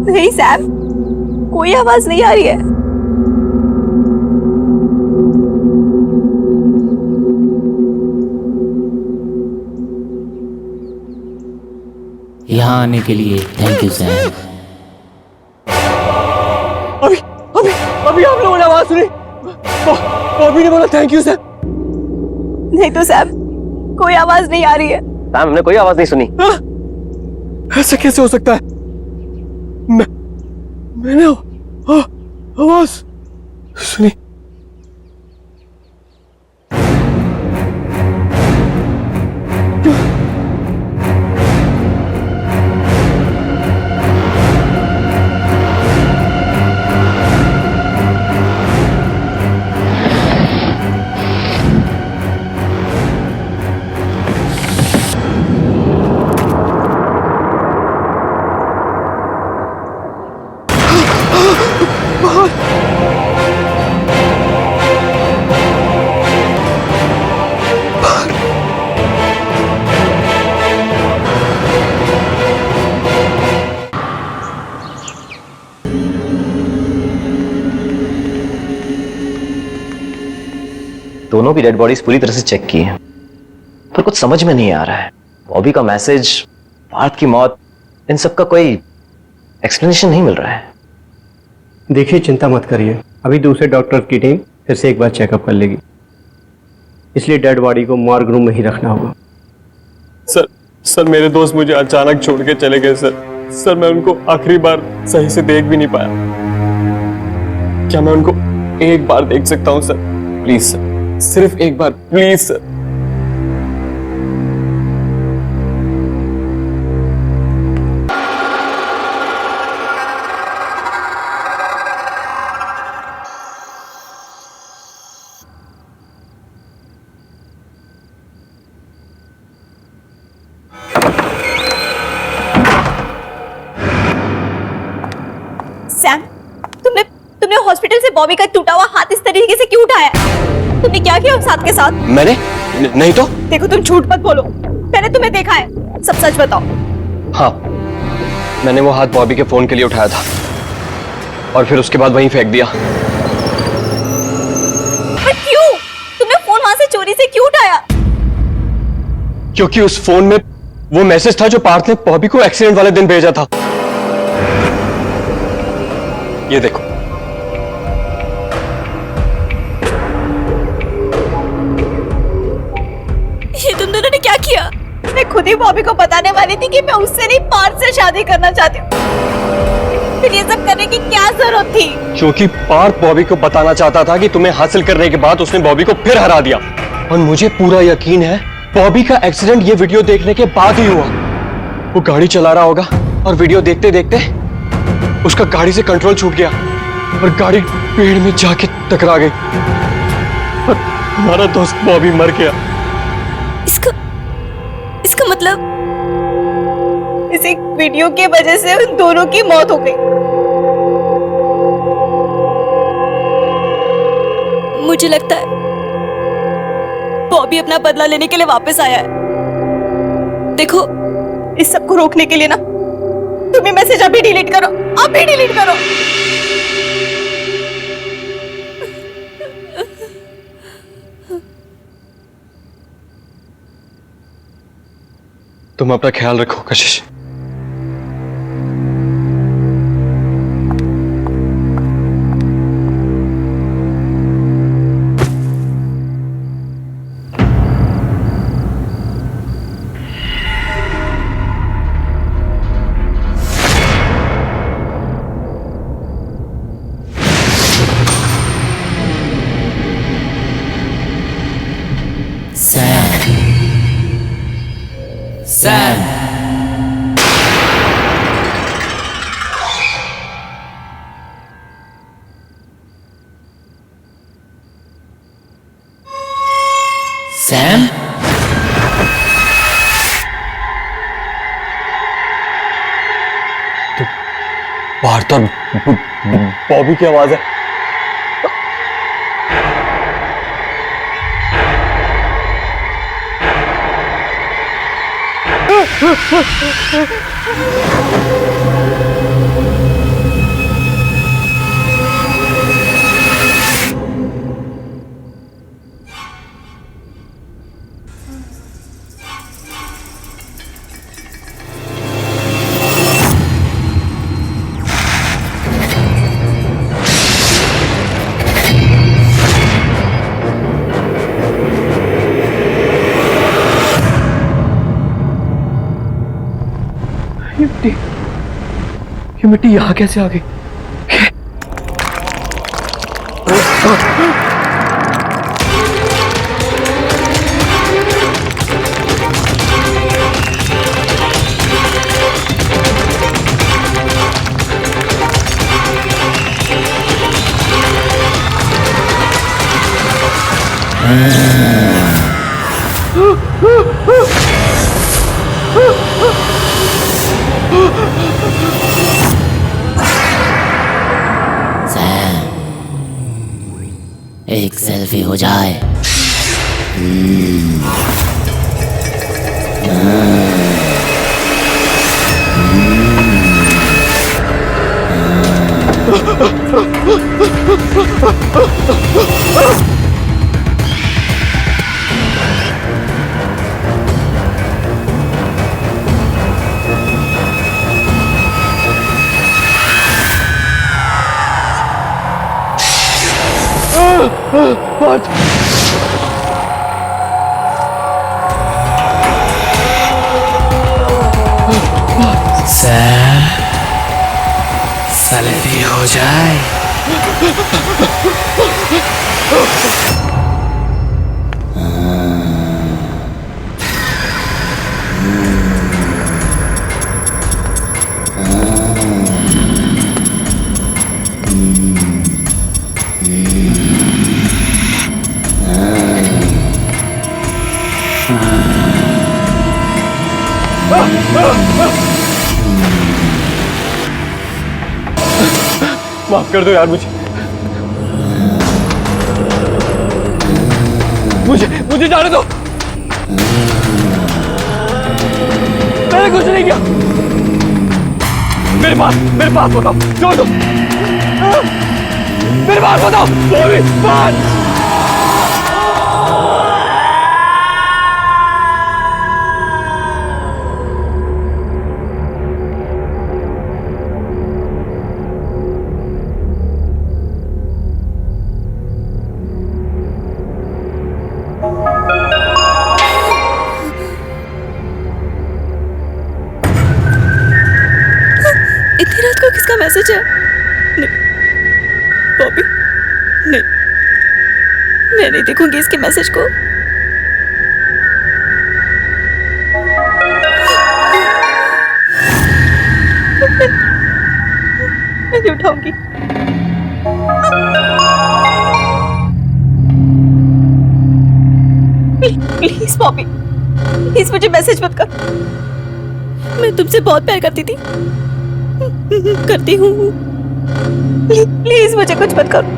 नहीं सैम, कोई आवाज नहीं आ रही है। यहाँ आने के लिए थैंक यू सैम। अभी अभी अभी आप लोगों ने आवाज सुनी? बॉबी ने बोला थैंक यू सैम। नहीं तो सैम, कोई आवाज नहीं आ रही है। सैम, हमने कोई आवाज नहीं सुनी। ऐसा कैसे हो सकता है? मैंने आवाज सुनी। दोनों की डेड बॉडीज पूरी तरह से चेक की है, पर कुछ समझ में नहीं आ रहा है। बॉबी का मैसेज, पार्थ की मौत, इन सब का कोई एक्सप्लेनेशन नहीं मिल रहा है। देखिए, चिंता मत करिए, अभी दूसरे डॉक्टर की टीम फिर से एक बार चेकअप कर लेगी, इसलिए डेड बॉडी को मॉर्ग रूम में ही रखना होगा। सर मेरे दोस्त मुझे अचानक छोड़ के चले गए सर। मैं उनको आखिरी बार सही से देख भी नहीं पाया। क्या मैं उनको एक बार देख सकता हूँ सर? प्लीज सर, सिर्फ एक बार, प्लीज सर। सैम, तुमने हॉस्पिटल से बॉबी का टूटा हुआ हाथ इस तरीके से क्यों उठाया? तुमने क्या किया उस हाथ के साथ? मैंने नहीं तो। देखो, तुम झूठ मत बोलो, मैंने तुम्हें देखा है, सब सच बताओ। हाँ, मैंने वो हाथ बॉबी के फोन के लिए उठाया था और फिर उसके बाद वहीं फेंक दिया। पर क्यों? तुमने फोन वहां से चोरी से क्यों उठाया? क्योंकि उस फोन में वो मैसेज था जो पार्थ ने बॉबी को एक्सीडेंट वाले दिन भेजा था। ये देखो। ये तुम दोनों ने क्या किया? मैं खुद ही बॉबी को बताने वाली थी कि मैं उससे नहीं, पार्थ से शादी करना चाहती हूँ। फिर ये सब करने की क्या जरूरत थी? क्योंकि पार्थ बॉबी को बताना चाहता था कि तुम्हें हासिल करने के बाद उसने बॉबी को फिर हरा दिया। और मुझे पूरा यकीन है बॉबी का एक्सीडेंट ये वीडियो देखने के बाद ही हुआ। वो गाड़ी चला रहा होगा और वीडियो देखते देखते उसका गाड़ी से कंट्रोल छूट गया और गाड़ी पेड़ में जाके टकरा गई और हमारा दोस्त बॉबी मर गया। इसका मतलब इस एक वीडियो की वजह से उन दोनों की मौत हो गई। मुझे लगता है बॉबी अपना बदला लेने के लिए वापस आया है। देखो, इस सब को रोकने के लिए ना भी मैसेज अभी डिलीट करो, अभी डिलीट करो। तुम अपना ख्याल रखो कशिश। सैम सैम बाहर तो बॉबी की आवाज है। ये मिट्टी यहाँ कैसे आ गई? एक सेल्फी हो जाए। सैम सेल्फी हो जाए। माफ कर दो यार मुझे मुझे जाने दो। मैंने कुछ नहीं किया। मेरे पास बताओ, छोड़ दो। मेरे पास बताओ, बात। इतनी रात को किसका मैसेज है? नहीं बॉबी, नहीं, मैं नहीं देखूंगी इसके मैसेज को। मैं नहीं उठाऊंगी। प्लीज बॉबी, प्लीज मुझे मैसेज मत कर। मैं तुमसे बहुत प्यार करती थी, करती हूँ। प्लीज मुझे कुछ मत करो।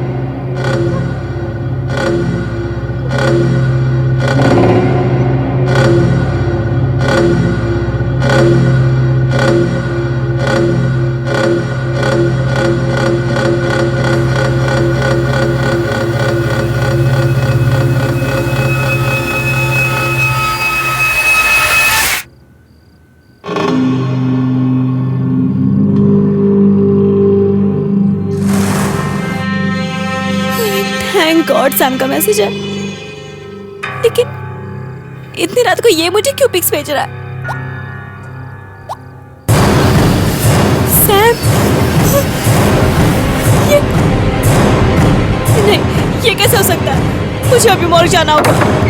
थैंक गॉड सैम का मैसेज है। लेकिन इतनी रात को ये मुझे क्यों पिक्स भेज रहा है? सैम, ये नहीं, ये कैसे हो सकता है? मुझे अभी मॉल जाना होगा।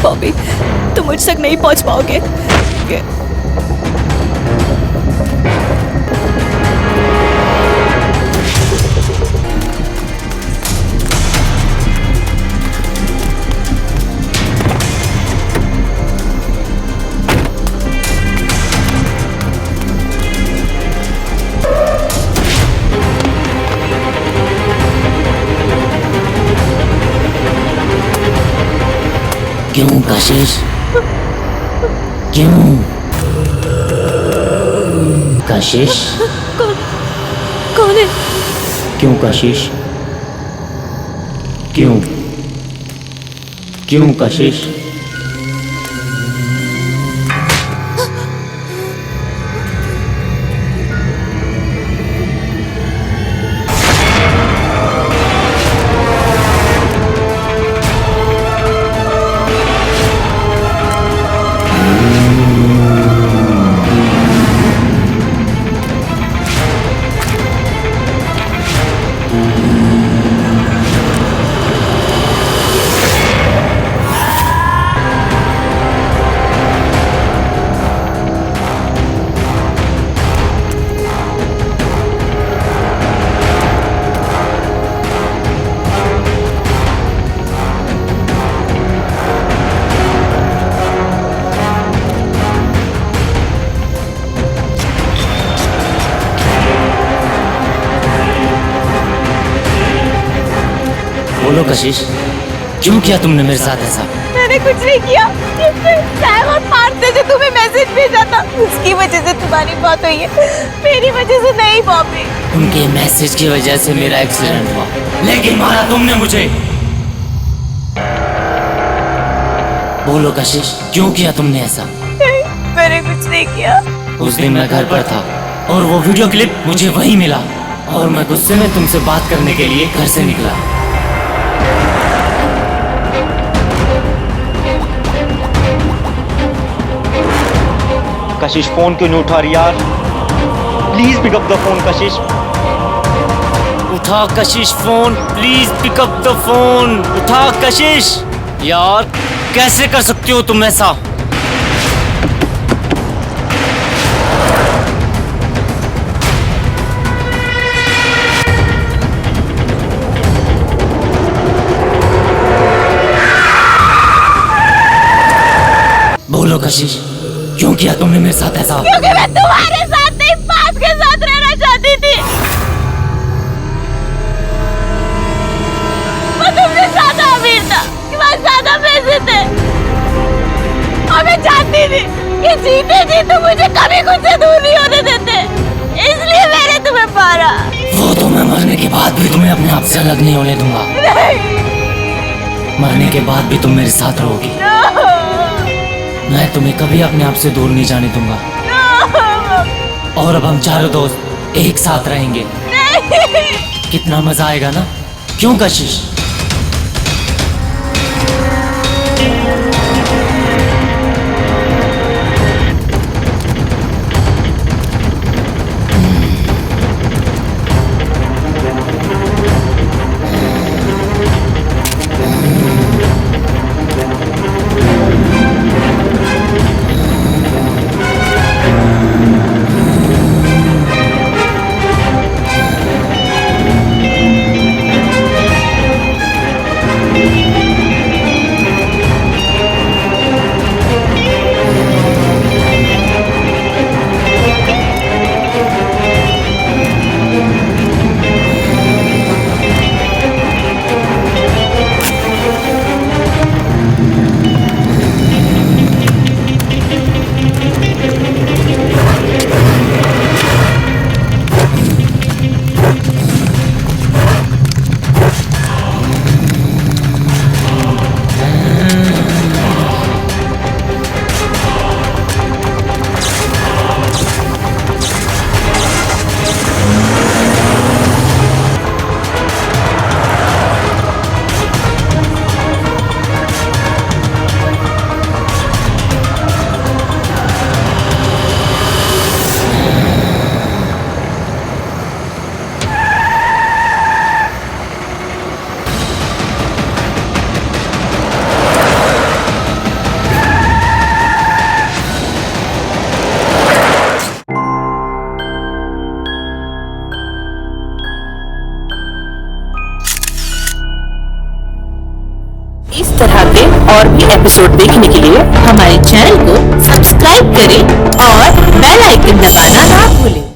बॉबी, तुम मुझ तक नहीं पहुंच पाओगे। क्यों कशिश? क्यों कशिश? कौन है? क्यों कशिश? क्यों क्यों कशिश? बोलो कशिश, क्यों किया तुमने मेरे साथ ऐसा? मैंने कुछ नहीं किया। सैम और पार्थ ने जो तुम्हें मैसेज भेजा था, उसकी वजह से तुम्हारी बात हुई है, मेरी वजह से नहीं बॉबी। उनके मैसेज की वजह से मेरा एक्सीडेंट हुआ, लेकिन मारा तुमने मुझे। बोलो कशिश, क्यों किया तुमने ऐसा? नहीं, मैंने कुछ नहीं किया। उस दिन मैं घर पर था और वो वीडियो क्लिप मुझे वहीं मिला और मैं गुस्से में तुमसे बात करने के लिए घर से निकला। कशिश फोन क्यों नहीं उठा रही यार? Please pick up the phone Kashish. उठा Kashish phone, please pick up the phone. उठा कशिश। यार कैसे कर सकती हो तुम ऐसा? बोलो कशिश, क्यों किया तुमने मेरे साथ ऐसा? क्योंकि मैं तुम्हारे साथ नहीं, पार्थ के साथ रहना चाहती थी। वो तुमसे ज्यादा अमीर था, कि वहाँ ज्यादा पैसे थे, और मैं चाहती थी कि जीते जी तुम मुझे कभी खुद से दूर नहीं होने देते, इसलिए मैंने तुम्हें मारा। वो तो मैं मरने के बाद भी तुम्हें अपने आप से अलग नहीं होने दूंगा। मरने के बाद भी तुम मेरे साथ रहोगी। मैं तुम्हें कभी अपने आप से दूर नहीं जाने दूंगा। और अब हम चारों दोस्त एक साथ रहेंगे। कितना मजा आएगा ना? क्यों कशिश? और भी एपिसोड देखने के लिए हमारे चैनल को सब्सक्राइब करें और बेल आइकन दबाना ना भूलें।